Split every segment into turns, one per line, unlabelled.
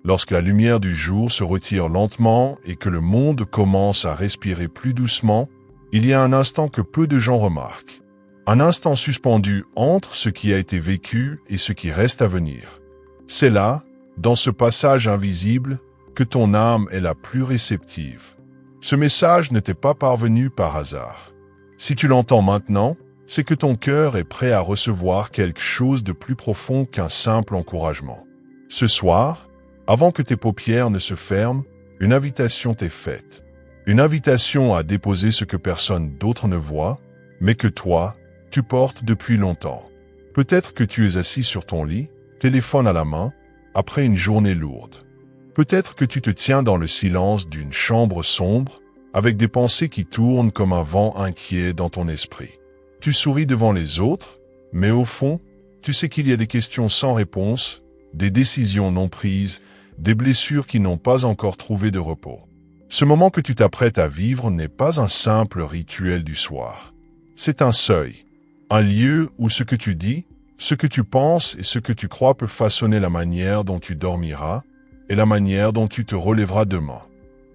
lorsque la lumière du jour se retire lentement et que le monde commence à respirer plus doucement, il y a un instant que peu de gens remarquent. Un instant suspendu entre ce qui a été vécu et ce qui reste à venir. C'est là, dans ce passage invisible, que ton âme est la plus réceptive. Ce message ne t'est pas parvenu par hasard. Si tu l'entends maintenant, c'est que ton cœur est prêt à recevoir quelque chose de plus profond qu'un simple encouragement. Ce soir, avant que tes paupières ne se ferment, une invitation t'est faite. Une invitation à déposer ce que personne d'autre ne voit, mais que toi, tu portes depuis longtemps. Peut-être que tu es assis sur ton lit, téléphone à la main, après une journée lourde. Peut-être que tu te tiens dans le silence d'une chambre sombre, avec des pensées qui tournent comme un vent inquiet dans ton esprit. Tu souris devant les autres, mais au fond, tu sais qu'il y a des questions sans réponse, des décisions non prises, des blessures qui n'ont pas encore trouvé de repos. Ce moment que tu t'apprêtes à vivre n'est pas un simple rituel du soir. C'est un seuil, un lieu où ce que tu dis, ce que tu penses et ce que tu crois peut façonner la manière dont tu dormiras et la manière dont tu te relèveras demain.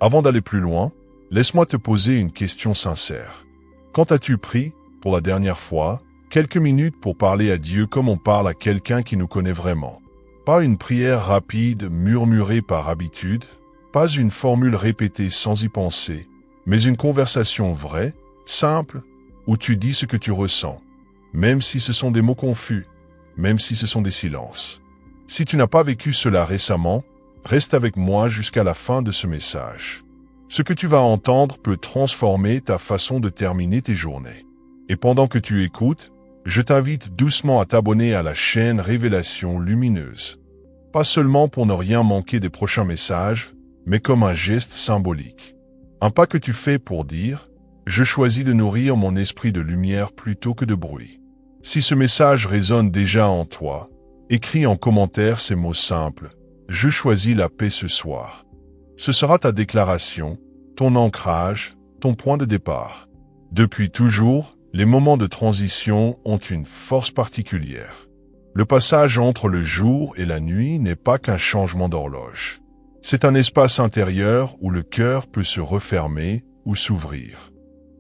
Avant d'aller plus loin, laisse-moi te poser une question sincère. Quand as-tu pris, pour la dernière fois, quelques minutes pour parler à Dieu comme on parle à quelqu'un qui nous connaît vraiment? Pas une prière rapide, murmurée par habitude, pas une formule répétée sans y penser, mais une conversation vraie, simple, où tu dis ce que tu ressens, même si ce sont des mots confus, même si ce sont des silences. Si tu n'as pas vécu cela récemment, reste avec moi jusqu'à la fin de ce message. Ce que tu vas entendre peut transformer ta façon de terminer tes journées. Et pendant que tu écoutes, je t'invite doucement à t'abonner à la chaîne Révélation Lumineuse. Pas seulement pour ne rien manquer des prochains messages, mais comme un geste symbolique. Un pas que tu fais pour dire « Je choisis de nourrir mon esprit de lumière plutôt que de bruit ». Si ce message résonne déjà en toi, écris en commentaire ces mots simples « Je choisis la paix ce soir ». Ce sera ta déclaration, ton ancrage, ton point de départ. Depuis toujours, les moments de transition ont une force particulière. Le passage entre le jour et la nuit n'est pas qu'un changement d'horloge. C'est un espace intérieur où le cœur peut se refermer ou s'ouvrir.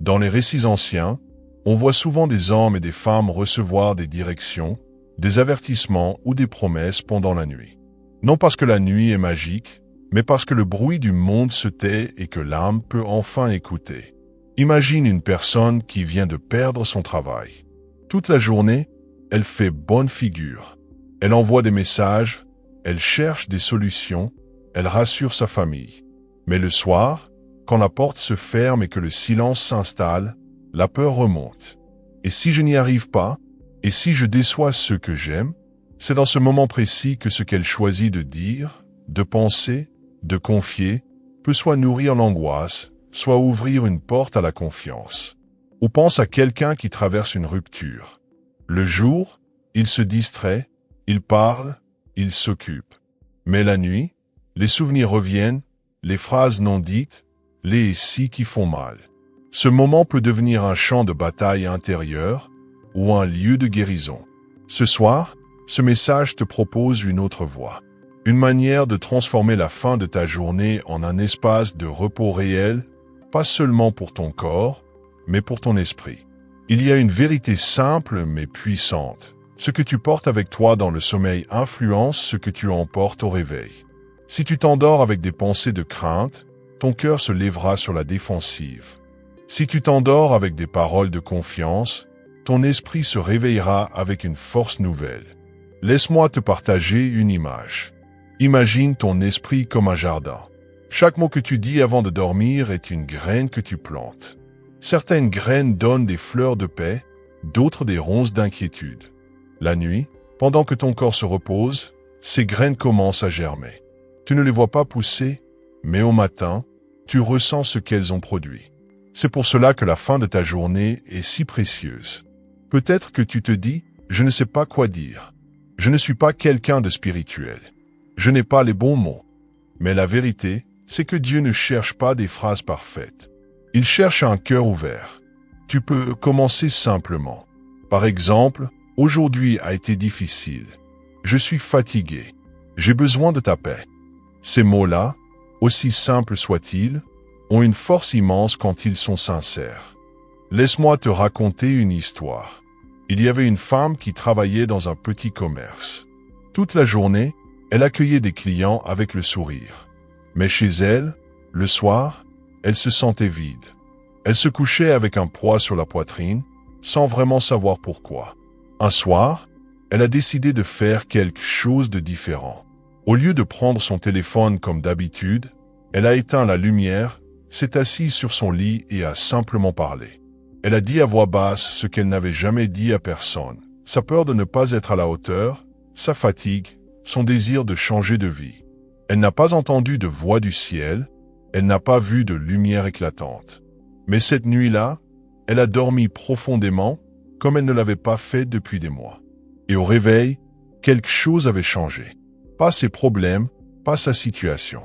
Dans les récits anciens, on voit souvent des hommes et des femmes recevoir des directions, des avertissements ou des promesses pendant la nuit. Non parce que la nuit est magique, mais parce que le bruit du monde se tait et que l'âme peut enfin écouter. Imagine une personne qui vient de perdre son travail. Toute la journée, elle fait bonne figure. Elle envoie des messages, elle cherche des solutions, elle rassure sa famille. Mais le soir, quand la porte se ferme et que le silence s'installe, la peur remonte. Et si je n'y arrive pas? Et si je déçois ceux que j'aime? C'est dans ce moment précis que ce qu'elle choisit de dire, de penser, de confier, peut soit nourrir l'angoisse, soit ouvrir une porte à la confiance. Ou pense à quelqu'un qui traverse une rupture. Le jour, il se distrait, il parle, il s'occupe. Mais la nuit, les souvenirs reviennent, les phrases non dites, les « si » qui font mal. Ce moment peut devenir un champ de bataille intérieur ou un lieu de guérison. Ce soir, ce message te propose une autre voie. Une manière de transformer la fin de ta journée en un espace de repos réel, pas seulement pour ton corps, mais pour ton esprit. Il y a une vérité simple mais puissante. Ce que tu portes avec toi dans le sommeil influence ce que tu emportes au réveil. Si tu t'endors avec des pensées de crainte, ton cœur se lèvera sur la défensive. Si tu t'endors avec des paroles de confiance, ton esprit se réveillera avec une force nouvelle. Laisse-moi te partager une image. Imagine ton esprit comme un jardin. Chaque mot que tu dis avant de dormir est une graine que tu plantes. Certaines graines donnent des fleurs de paix, d'autres des ronces d'inquiétude. La nuit, pendant que ton corps se repose, ces graines commencent à germer. Tu ne les vois pas pousser, mais au matin, tu ressens ce qu'elles ont produit. C'est pour cela que la fin de ta journée est si précieuse. Peut-être que tu te dis, je ne sais pas quoi dire. Je ne suis pas quelqu'un de spirituel. Je n'ai pas les bons mots. Mais la vérité, c'est que Dieu ne cherche pas des phrases parfaites. Il cherche un cœur ouvert. Tu peux commencer simplement. Par exemple, aujourd'hui a été difficile. Je suis fatigué. J'ai besoin de ta paix. Ces mots-là, aussi simples soient-ils, ont une force immense quand ils sont sincères. Laisse-moi te raconter une histoire. Il y avait une femme qui travaillait dans un petit commerce. Toute la journée, elle accueillait des clients avec le sourire. Mais chez elle, le soir, elle se sentait vide. Elle se couchait avec un poids sur la poitrine, sans vraiment savoir pourquoi. Un soir, elle a décidé de faire quelque chose de différent. Au lieu de prendre son téléphone comme d'habitude, elle a éteint la lumière, s'est assise sur son lit et a simplement parlé. Elle a dit à voix basse ce qu'elle n'avait jamais dit à personne. Sa peur de ne pas être à la hauteur, sa fatigue, son désir de changer de vie. Elle n'a pas entendu de voix du ciel, elle n'a pas vu de lumière éclatante. Mais cette nuit-là, elle a dormi profondément, comme elle ne l'avait pas fait depuis des mois. Et au réveil, quelque chose avait changé. Pas ses problèmes, pas sa situation,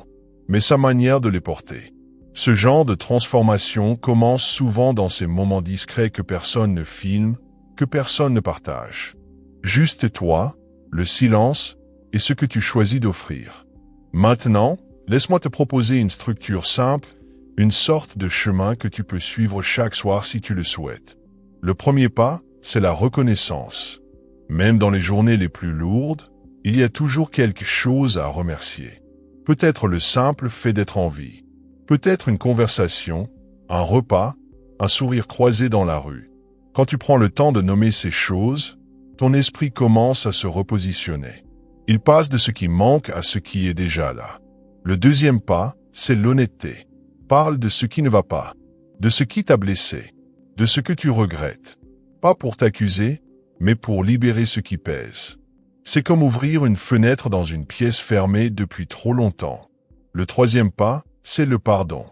mais sa manière de les porter. Ce genre de transformation commence souvent dans ces moments discrets que personne ne filme, que personne ne partage. Juste toi, le silence et ce que tu choisis d'offrir. Maintenant, laisse-moi te proposer une structure simple, une sorte de chemin que tu peux suivre chaque soir si tu le souhaites. Le premier pas, c'est la reconnaissance. Même dans les journées les plus lourdes, il y a toujours quelque chose à remercier. Peut-être le simple fait d'être en vie. Peut-être une conversation, un repas, un sourire croisé dans la rue. Quand tu prends le temps de nommer ces choses, ton esprit commence à se repositionner. Il passe de ce qui manque à ce qui est déjà là. Le deuxième pas, c'est l'honnêteté. Parle de ce qui ne va pas, de ce qui t'a blessé, de ce que tu regrettes. Pas pour t'accuser, mais pour libérer ce qui pèse. C'est comme ouvrir une fenêtre dans une pièce fermée depuis trop longtemps. Le troisième pas, c'est le pardon.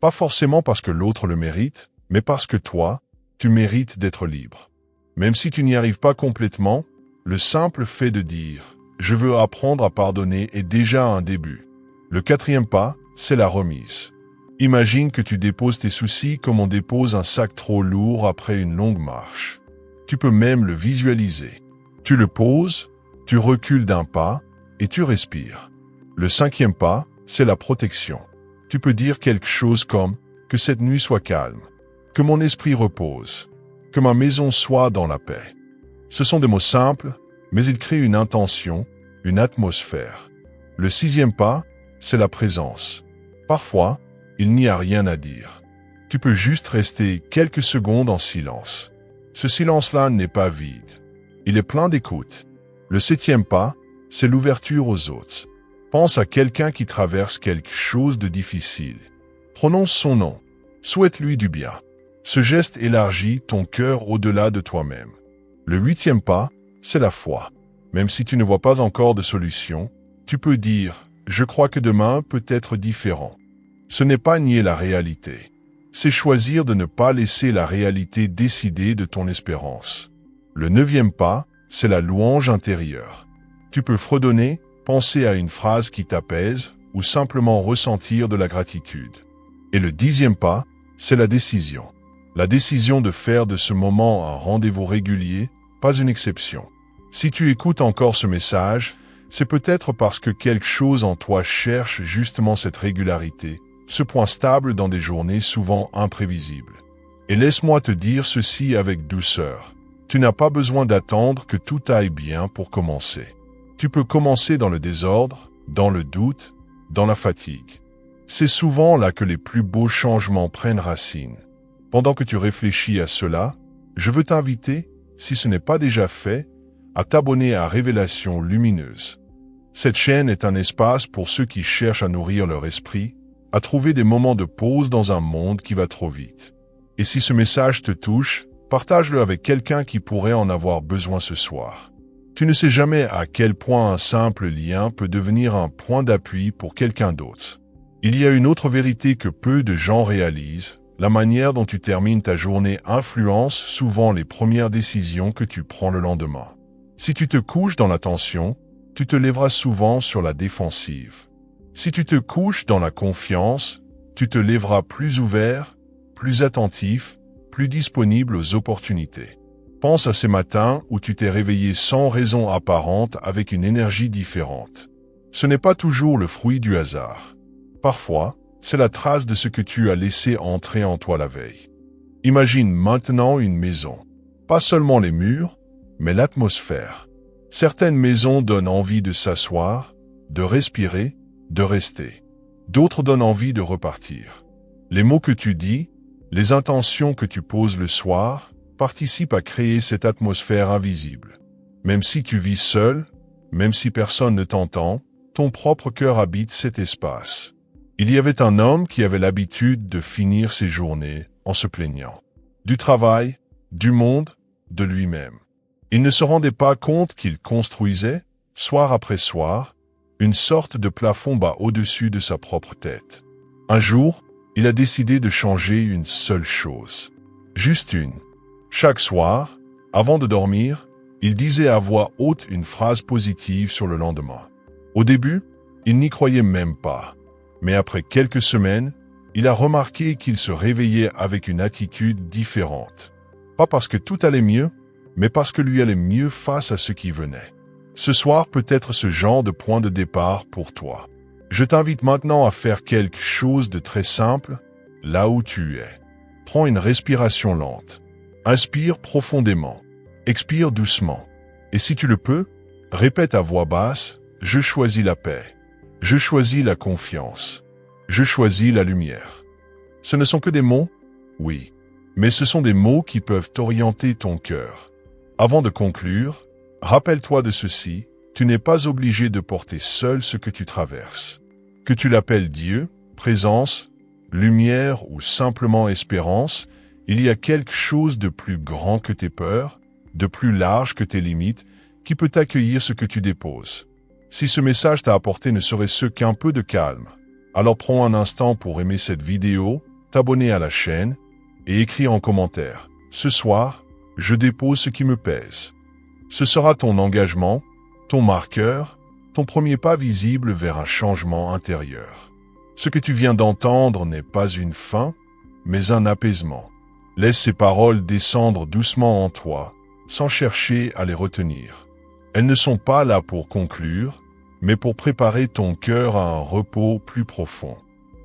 Pas forcément parce que l'autre le mérite, mais parce que toi, tu mérites d'être libre. Même si tu n'y arrives pas complètement, le simple fait de dire « je veux apprendre à pardonner » est déjà un début. Le quatrième pas, c'est la remise. Imagine que tu déposes tes soucis comme on dépose un sac trop lourd après une longue marche. Tu peux même le visualiser. Tu le poses, tu recules d'un pas et tu respires. Le cinquième pas, c'est la protection. Tu peux dire quelque chose comme « que cette nuit soit calme, que mon esprit repose, que ma maison soit dans la paix ». Ce sont des mots simples, mais ils créent une intention, une atmosphère. Le sixième pas, c'est la présence. Parfois, il n'y a rien à dire. Tu peux juste rester quelques secondes en silence. Ce silence-là n'est pas vide. Il est plein d'écoute. Le septième pas, c'est l'ouverture aux autres. Pense à quelqu'un qui traverse quelque chose de difficile. Prononce son nom. Souhaite-lui du bien. Ce geste élargit ton cœur au-delà de toi-même. Le huitième pas, c'est la foi. Même si tu ne vois pas encore de solution, tu peux dire « je crois que demain peut être différent ». Ce n'est pas nier la réalité. C'est choisir de ne pas laisser la réalité décider de ton espérance. Le neuvième pas, c'est la louange intérieure. Tu peux fredonner, penser à une phrase qui t'apaise ou simplement ressentir de la gratitude. Et le dixième pas, c'est la décision. La décision de faire de ce moment un rendez-vous régulier, pas une exception. Si tu écoutes encore ce message, c'est peut-être parce que quelque chose en toi cherche justement cette régularité, ce point stable dans des journées souvent imprévisibles. Et laisse-moi te dire ceci avec douceur. Tu n'as pas besoin d'attendre que tout aille bien pour commencer. Tu peux commencer dans le désordre, dans le doute, dans la fatigue. C'est souvent là que les plus beaux changements prennent racine. Pendant que tu réfléchis à cela, je veux t'inviter, si ce n'est pas déjà fait, à t'abonner à Révélation Lumineuse. Cette chaîne est un espace pour ceux qui cherchent à nourrir leur esprit, à trouver des moments de pause dans un monde qui va trop vite. Et si ce message te touche, partage-le avec quelqu'un qui pourrait en avoir besoin ce soir. Tu ne sais jamais à quel point un simple lien peut devenir un point d'appui pour quelqu'un d'autre. Il y a une autre vérité que peu de gens réalisent. La manière dont tu termines ta journée influence souvent les premières décisions que tu prends le lendemain. Si tu te couches dans la tension, tu te lèveras souvent sur la défensive. Si tu te couches dans la confiance, tu te lèveras plus ouvert, plus attentif, plus disponible aux opportunités. Pense à ces matins où tu t'es réveillé sans raison apparente avec une énergie différente. Ce n'est pas toujours le fruit du hasard. Parfois, c'est la trace de ce que tu as laissé entrer en toi la veille. Imagine maintenant une maison. Pas seulement les murs, mais l'atmosphère. Certaines maisons donnent envie de s'asseoir, de respirer, de rester. D'autres donnent envie de repartir. Les mots que tu dis, les intentions que tu poses le soir, participent à créer cette atmosphère invisible. Même si tu vis seul, même si personne ne t'entend, ton propre cœur habite cet espace. Il y avait un homme qui avait l'habitude de finir ses journées en se plaignant. Du travail, du monde, de lui-même. Il ne se rendait pas compte qu'il construisait, soir après soir, une sorte de plafond bas au-dessus de sa propre tête. Un jour, il a décidé de changer une seule chose. Juste une. Chaque soir, avant de dormir, il disait à voix haute une phrase positive sur le lendemain. Au début, il n'y croyait même pas. Mais après quelques semaines, il a remarqué qu'il se réveillait avec une attitude différente. Pas parce que tout allait mieux, mais parce que lui allait mieux face à ce qui venait. Ce soir peut être ce genre de point de départ pour toi. Je t'invite maintenant à faire quelque chose de très simple, là où tu es. Prends une respiration lente. Inspire profondément. Expire doucement. Et si tu le peux, répète à voix basse, « Je choisis la paix. Je choisis la confiance. Je choisis la lumière. » Ce ne sont que des mots? Oui. Mais ce sont des mots qui peuvent orienter ton cœur. Avant de conclure, rappelle-toi de ceci, tu n'es pas obligé de porter seul ce que tu traverses. Que tu l'appelles Dieu, présence, lumière ou simplement espérance, il y a quelque chose de plus grand que tes peurs, de plus large que tes limites, qui peut accueillir ce que tu déposes. Si ce message t'a apporté ne serait-ce qu'un peu de calme, alors prends un instant pour aimer cette vidéo, t'abonner à la chaîne et écrire en commentaire. Ce soir, je dépose ce qui me pèse. Ce sera ton engagement, ton marqueur, ton premier pas visible vers un changement intérieur. Ce que tu viens d'entendre n'est pas une fin, mais un apaisement. Laisse ces paroles descendre doucement en toi, sans chercher à les retenir. Elles ne sont pas là pour conclure, mais pour préparer ton cœur à un repos plus profond.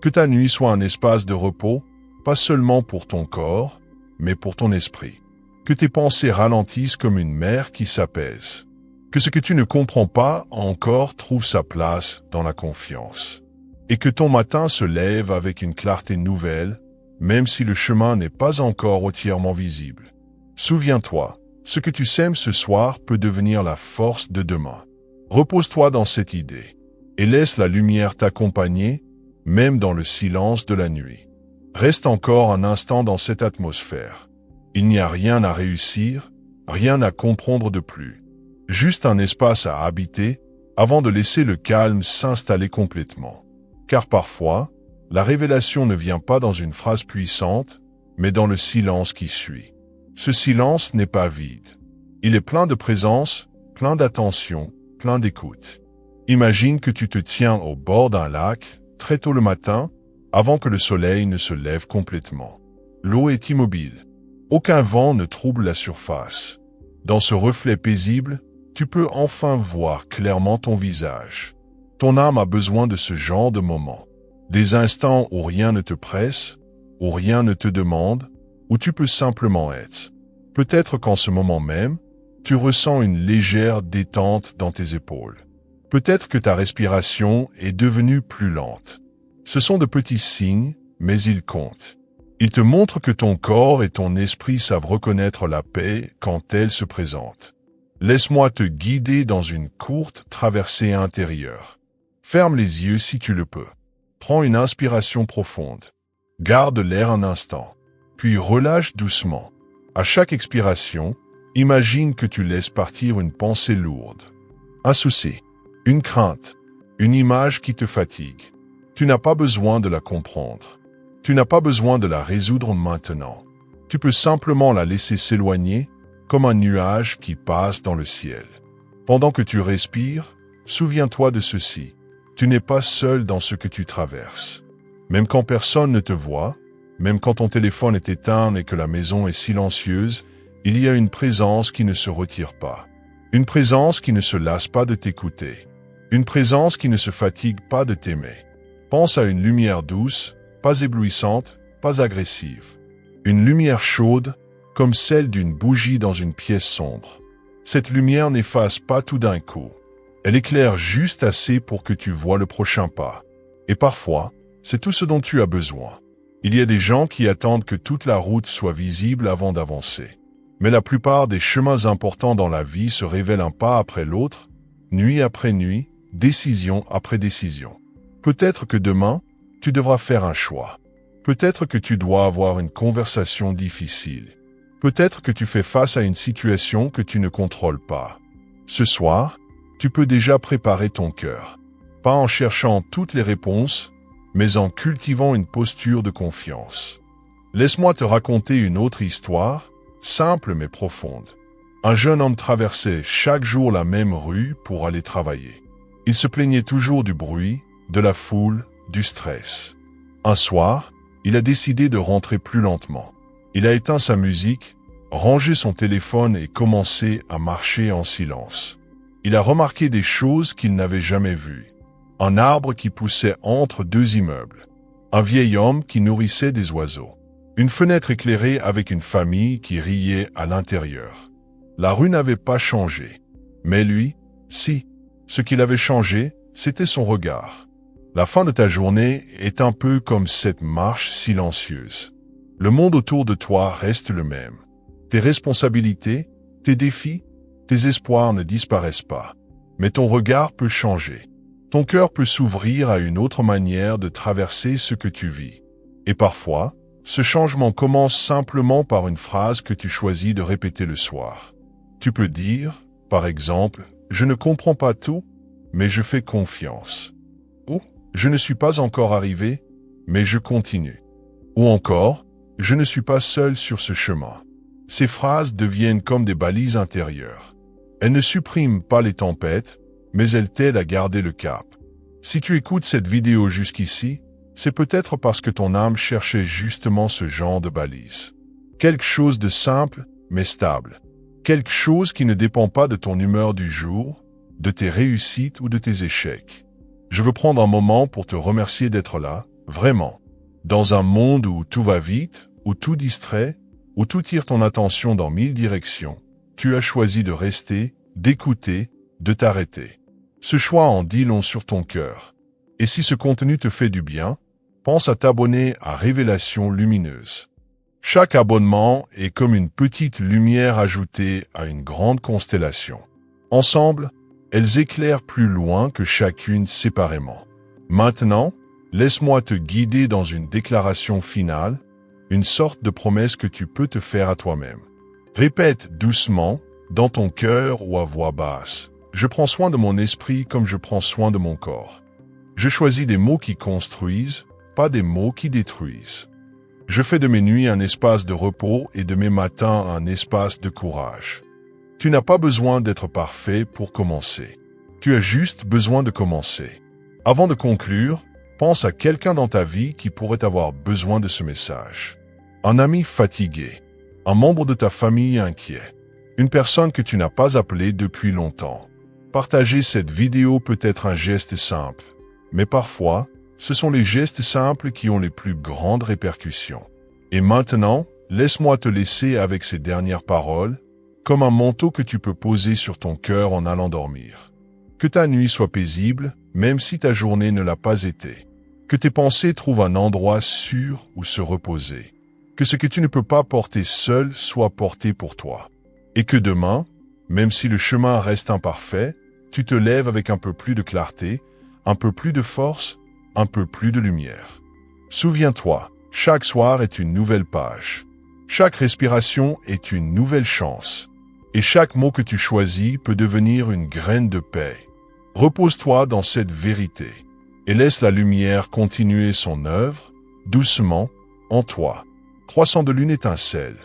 Que ta nuit soit un espace de repos, pas seulement pour ton corps, mais pour ton esprit. Que tes pensées ralentissent comme une mer qui s'apaise. Que ce que tu ne comprends pas encore trouve sa place dans la confiance. Et que ton matin se lève avec une clarté nouvelle, même si le chemin n'est pas encore entièrement visible. Souviens-toi, ce que tu sèmes ce soir peut devenir la force de demain. Repose-toi dans cette idée et laisse la lumière t'accompagner, même dans le silence de la nuit. Reste encore un instant dans cette atmosphère. Il n'y a rien à réussir, rien à comprendre de plus. Juste un espace à habiter avant de laisser le calme s'installer complètement. Car parfois, la révélation ne vient pas dans une phrase puissante, mais dans le silence qui suit. Ce silence n'est pas vide. Il est plein de présence, plein d'attention, plein d'écoute. Imagine que tu te tiens au bord d'un lac, très tôt le matin, avant que le soleil ne se lève complètement. L'eau est immobile. Aucun vent ne trouble la surface. Dans ce reflet paisible, tu peux enfin voir clairement ton visage. Ton âme a besoin de ce genre de moment. Des instants où rien ne te presse, où rien ne te demande, où tu peux simplement être. Peut-être qu'en ce moment même, tu ressens une légère détente dans tes épaules. Peut-être que ta respiration est devenue plus lente. Ce sont de petits signes, mais ils comptent. Ils te montrent que ton corps et ton esprit savent reconnaître la paix quand elle se présente. Laisse-moi te guider dans une courte traversée intérieure. Ferme les yeux si tu le peux. Prends une inspiration profonde. Garde l'air un instant. Puis relâche doucement. À chaque expiration, imagine que tu laisses partir une pensée lourde. Un souci, une crainte, une image qui te fatigue. Tu n'as pas besoin de la comprendre. Tu n'as pas besoin de la résoudre maintenant. Tu peux simplement la laisser s'éloigner comme un nuage qui passe dans le ciel. Pendant que tu respires, souviens-toi de ceci. Tu n'es pas seul dans ce que tu traverses. Même quand personne ne te voit, même quand ton téléphone est éteint et que la maison est silencieuse, il y a une présence qui ne se retire pas. Une présence qui ne se lasse pas de t'écouter. Une présence qui ne se fatigue pas de t'aimer. Pense à une lumière douce, pas éblouissante, pas agressive. Une lumière chaude, comme celle d'une bougie dans une pièce sombre. Cette lumière n'efface pas tout d'un coup. Elle éclaire juste assez pour que tu vois le prochain pas. Et parfois, c'est tout ce dont tu as besoin. Il y a des gens qui attendent que toute la route soit visible avant d'avancer. Mais la plupart des chemins importants dans la vie se révèlent un pas après l'autre, nuit après nuit, décision après décision. Peut-être que demain, tu devras faire un choix. Peut-être que tu dois avoir une conversation difficile. Peut-être que tu fais face à une situation que tu ne contrôles pas. Ce soir, tu peux déjà préparer ton cœur. Pas en cherchant toutes les réponses, mais en cultivant une posture de confiance. Laisse-moi te raconter une autre histoire, simple mais profonde. Un jeune homme traversait chaque jour la même rue pour aller travailler. Il se plaignait toujours du bruit, de la foule, du stress. Un soir, il a décidé de rentrer plus lentement. Il a éteint sa musique, rangé son téléphone et commencé à marcher en silence. Il a remarqué des choses qu'il n'avait jamais vues. Un arbre qui poussait entre deux immeubles. Un vieil homme qui nourrissait des oiseaux. Une fenêtre éclairée avec une famille qui riait à l'intérieur. La rue n'avait pas changé. Mais lui, si. Ce qu'il avait changé, c'était son regard. La fin de ta journée est un peu comme cette marche silencieuse. Le monde autour de toi reste le même. Tes responsabilités, tes défis, tes espoirs ne disparaissent pas. Mais ton regard peut changer. Ton cœur peut s'ouvrir à une autre manière de traverser ce que tu vis. Et parfois, ce changement commence simplement par une phrase que tu choisis de répéter le soir. Tu peux dire, par exemple, « Je ne comprends pas tout, mais je fais confiance ». Ou « Je ne suis pas encore arrivé, mais je continue ». Ou encore « Je ne suis pas seul sur ce chemin ». Ces phrases deviennent comme des balises intérieures. Elles ne suppriment pas les tempêtes, mais elles t'aident à garder le cap. Si tu écoutes cette vidéo jusqu'ici, c'est peut-être parce que ton âme cherchait justement ce genre de balises. Quelque chose de simple, mais stable. Quelque chose qui ne dépend pas de ton humeur du jour, de tes réussites ou de tes échecs. Je veux prendre un moment pour te remercier d'être là, vraiment. Dans un monde où tout va vite, où tout distrait, où tout tire ton attention dans 1000 directions, tu as choisi de rester, d'écouter, de t'arrêter. Ce choix en dit long sur ton cœur. Et si ce contenu te fait du bien, pense à t'abonner à Révélation Lumineuse. Chaque abonnement est comme une petite lumière ajoutée à une grande constellation. Ensemble, elles éclairent plus loin que chacune séparément. Maintenant, laisse-moi te guider dans une déclaration finale, une sorte de promesse que tu peux te faire à toi-même. Répète doucement, dans ton cœur ou à voix basse. Je prends soin de mon esprit comme je prends soin de mon corps. Je choisis des mots qui construisent, pas des mots qui détruisent. Je fais de mes nuits un espace de repos et de mes matins un espace de courage. Tu n'as pas besoin d'être parfait pour commencer. Tu as juste besoin de commencer. Avant de conclure, pense à quelqu'un dans ta vie qui pourrait avoir besoin de ce message. Un ami fatigué, un membre de ta famille inquiet, une personne que tu n'as pas appelée depuis longtemps. Partager cette vidéo peut être un geste simple, mais parfois, ce sont les gestes simples qui ont les plus grandes répercussions. Et maintenant, laisse-moi te laisser avec ces dernières paroles, comme un manteau que tu peux poser sur ton cœur en allant dormir. Que ta nuit soit paisible, même si ta journée ne l'a pas été. Que tes pensées trouvent un endroit sûr où se reposer. Que ce que tu ne peux pas porter seul soit porté pour toi. Et que demain, même si le chemin reste imparfait, tu te lèves avec un peu plus de clarté, un peu plus de force, un peu plus de lumière. Souviens-toi, chaque soir est une nouvelle page. Chaque respiration est une nouvelle chance. Et chaque mot que tu choisis peut devenir une graine de paix. Repose-toi dans cette vérité et laisse la lumière continuer son œuvre, doucement, en toi, croissant de lune étincelle.